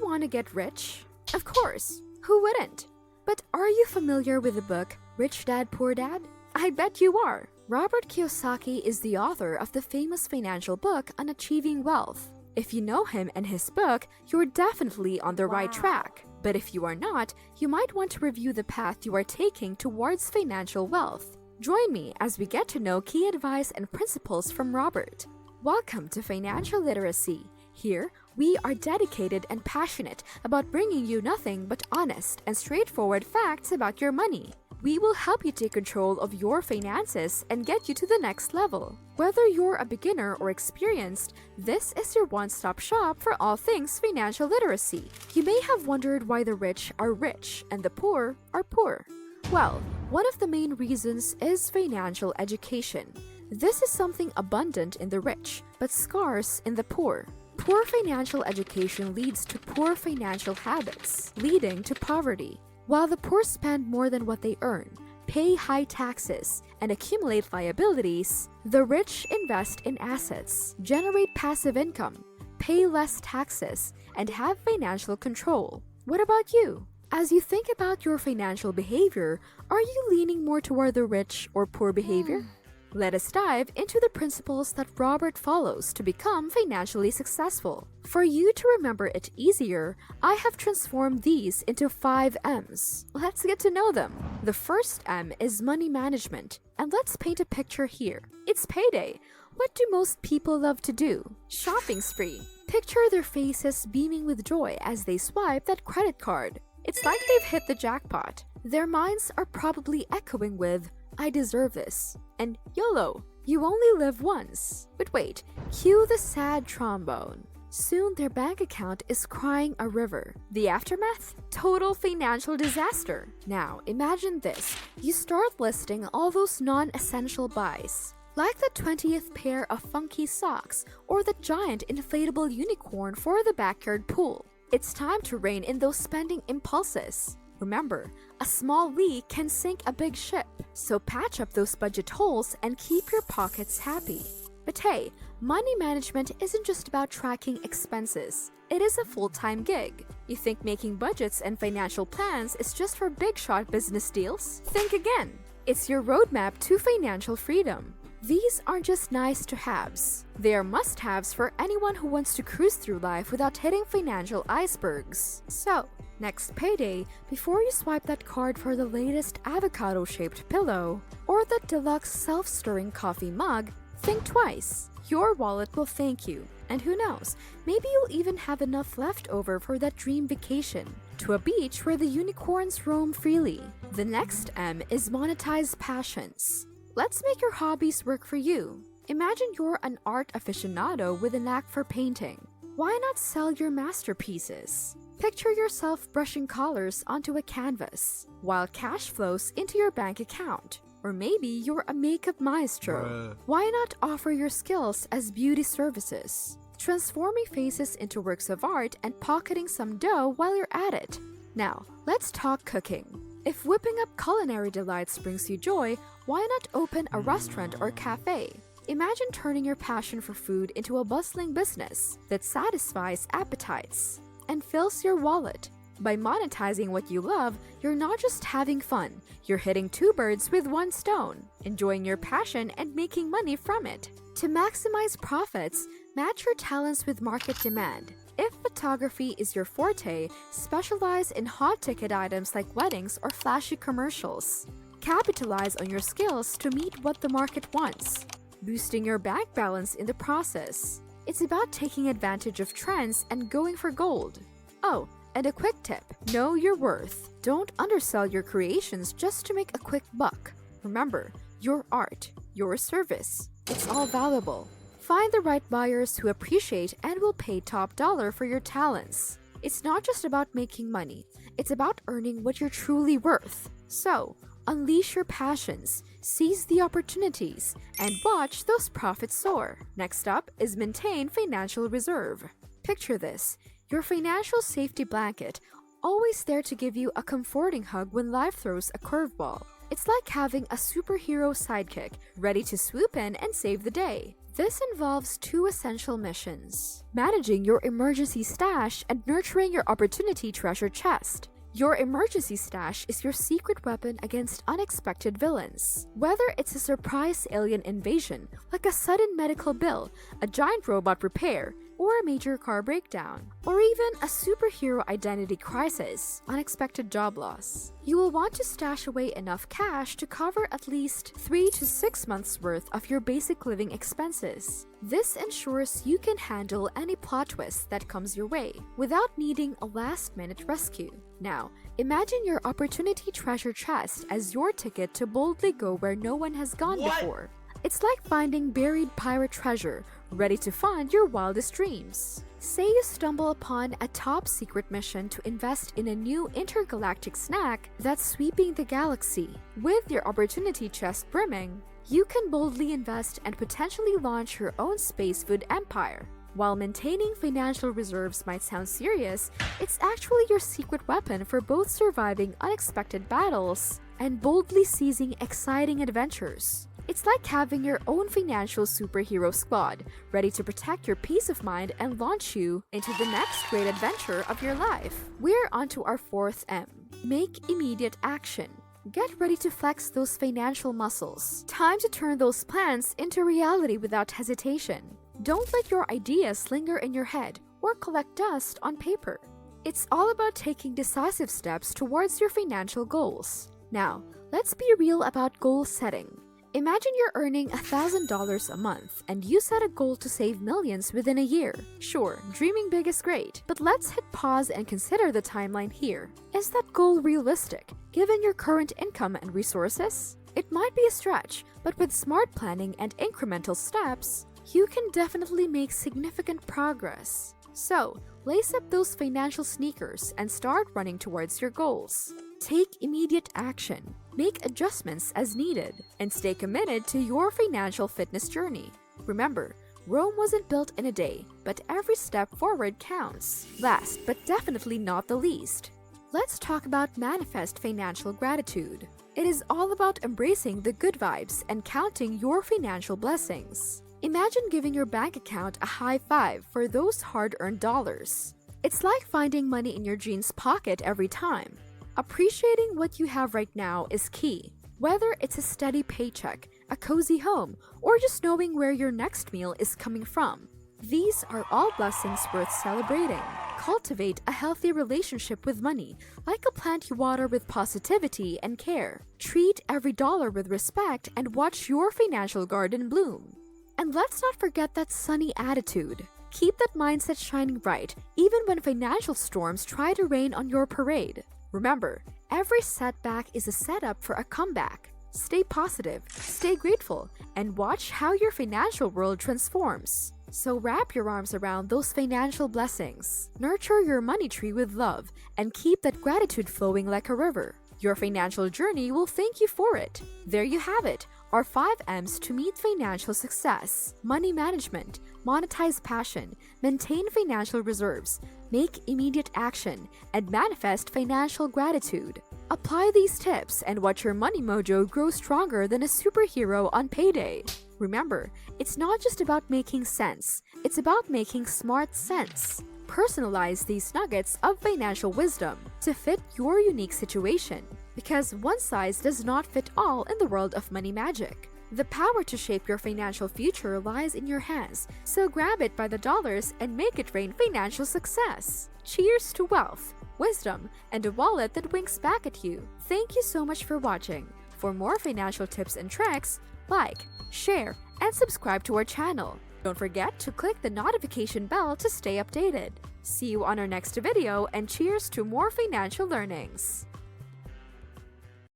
want to get rich? Of course, who wouldn't? But are you familiar with the book Rich Dad, Poor Dad? I bet you are. Robert Kiyosaki is the author of the famous financial book on achieving wealth. If you know him and his book, you're definitely on the right track. But if you are not, you might want to review the path you are taking towards financial wealth. Join me as we get to know key advice and principles from Robert. Welcome to Financial Literacy. Here, we are dedicated and passionate about bringing you nothing but honest and straightforward facts about your money. We will help you take control of your finances and get you to the next level. Whether you're a beginner or experienced, this is your one-stop shop for all things financial literacy. You may have wondered why the rich are rich and the poor are poor. Well, one of the main reasons is financial education. This is something abundant in the rich, but scarce in the poor. Poor financial education leads to poor financial habits, leading to poverty. While the poor spend more than what they earn, pay high taxes, and accumulate liabilities, the rich invest in assets, generate passive income, pay less taxes, and have financial control. What about you? As you think about your financial behavior, are you leaning more toward the rich or poor behavior? Let us dive into the principles that Robert follows to become financially successful. For you to remember it easier, I have transformed these into 5 M's. Let's get to know them. The first M is money management, and let's paint a picture here. It's payday. What do most people love to do? Shopping spree. Picture their faces beaming with joy as they swipe that credit card. It's like they've hit the jackpot. Their minds are probably echoing with, "I deserve this," and YOLO, you only live once. But wait, cue the sad trombone. Soon their bank account is crying a river. The aftermath? Total financial disaster. Now, imagine this. You start listing all those non-essential buys, like the 20th pair of funky socks or the giant inflatable unicorn for the backyard pool. It's time to rein in those spending impulses. Remember, a small leak can sink a big ship, so patch up those budget holes and keep your pockets happy. But hey, money management isn't just about tracking expenses. It is a full-time gig. You think making budgets and financial plans is just for big-shot business deals? Think again. It's your roadmap to financial freedom. These aren't just nice-to-haves. They are must-haves for anyone who wants to cruise through life without hitting financial icebergs. So, next payday, before you swipe that card for the latest avocado-shaped pillow or the deluxe self-stirring coffee mug, think twice. Your wallet will thank you. And who knows, maybe you'll even have enough left over for that dream vacation to a beach where the unicorns roam freely. The next M is monetize passions. Let's make your hobbies work for you. Imagine you're an art aficionado with a knack for painting. Why not sell your masterpieces? Picture yourself brushing colors onto a canvas, while cash flows into your bank account. Or maybe you're a makeup maestro. Why not offer your skills as beauty services? Transforming faces into works of art and pocketing some dough while you're at it. Now, let's talk cooking. If whipping up culinary delights brings you joy, why not open a restaurant or cafe? Imagine turning your passion for food into a bustling business that satisfies appetites and fills your wallet. By monetizing what you love, you're not just having fun, you're hitting 2 birds with 1 stone, enjoying your passion and making money from it. To maximize profits, match your talents with market demand. If photography is your forte, specialize in hot-ticket items like weddings or flashy commercials. Capitalize on your skills to meet what the market wants, boosting your bank balance in the process. It's about taking advantage of trends and going for gold. Oh, and a quick tip, know your worth. Don't undersell your creations just to make a quick buck. Remember, your art, your service, it's all valuable. Find the right buyers who appreciate and will pay top dollar for your talents. It's not just about making money, it's about earning what you're truly worth. So, unleash your passions, seize the opportunities, and watch those profits soar. Next up is maintain financial reserve. Picture this, your financial safety blanket, always there to give you a comforting hug when life throws a curveball. It's like having a superhero sidekick, ready to swoop in and save the day. This involves two essential missions: managing your emergency stash and nurturing your opportunity treasure chest. Your emergency stash is your secret weapon against unexpected villains. Whether it's a surprise alien invasion, like a sudden medical bill, a giant robot repair, or a major car breakdown, or even a superhero identity crisis, unexpected job loss, you will want to stash away enough cash to cover at least 3 to 6 months worth of your basic living expenses. This ensures you can handle any plot twist that comes your way without needing a last-minute rescue. Now, imagine your opportunity treasure chest as your ticket to boldly go where no one has gone before. It's like finding buried pirate treasure, ready to fund your wildest dreams. Say you stumble upon a top-secret mission to invest in a new intergalactic snack that's sweeping the galaxy. With your opportunity chest brimming, you can boldly invest and potentially launch your own space food empire. While maintaining financial reserves might sound serious, it's actually your secret weapon for both surviving unexpected battles and boldly seizing exciting adventures. It's like having your own financial superhero squad, ready to protect your peace of mind and launch you into the next great adventure of your life. We're onto our fourth M. Make immediate action. Get ready to flex those financial muscles. Time to turn those plans into reality without hesitation. Don't let your ideas linger in your head or collect dust on paper. It's all about taking decisive steps towards your financial goals. Now, let's be real about goal setting. Imagine you're earning $1,000 a month and you set a goal to save millions within a year. Sure, dreaming big is great, but let's hit pause and consider the timeline here. Is that goal realistic, given your current income and resources? It might be a stretch, but with smart planning and incremental steps, you can definitely make significant progress. So, lace up those financial sneakers and start running towards your goals. Take immediate action, make adjustments as needed, and stay committed to your financial fitness journey. Remember, Rome wasn't built in a day, but every step forward counts. Last but definitely not the least, let's talk about manifest financial gratitude. It is all about embracing the good vibes and counting your financial blessings. Imagine giving your bank account a high five for those hard-earned dollars. It's like finding money in your jeans pocket every time. Appreciating what you have right now is key. Whether it's a steady paycheck, a cozy home, or just knowing where your next meal is coming from, these are all blessings worth celebrating. Cultivate a healthy relationship with money, like a plant you water with positivity and care. Treat every dollar with respect and watch your financial garden bloom. And let's not forget that sunny attitude. Keep that mindset shining bright, even when financial storms try to rain on your parade. Remember, every setback is a setup for a comeback. Stay positive, stay grateful, and watch how your financial world transforms. So wrap your arms around those financial blessings, nurture your money tree with love, and keep that gratitude flowing like a river. Your financial journey will thank you for it. There you have it, our 5 M's to meet financial success: money management, monetize passion, maintain financial reserves, make immediate action, and manifest financial gratitude. Apply these tips and watch your money mojo grow stronger than a superhero on payday. Remember, it's not just about making sense, it's about making smart sense. Personalize these nuggets of financial wisdom to fit your unique situation, because one size does not fit all in the world of money magic. The power to shape your financial future lies in your hands, so grab it by the dollars and make it rain financial success. Cheers to wealth, wisdom, and a wallet that winks back at you. Thank you so much for watching. For more financial tips and tricks, like, share, and subscribe to our channel. Don't forget to click the notification bell to stay updated. See you on our next video, and cheers to more financial learnings.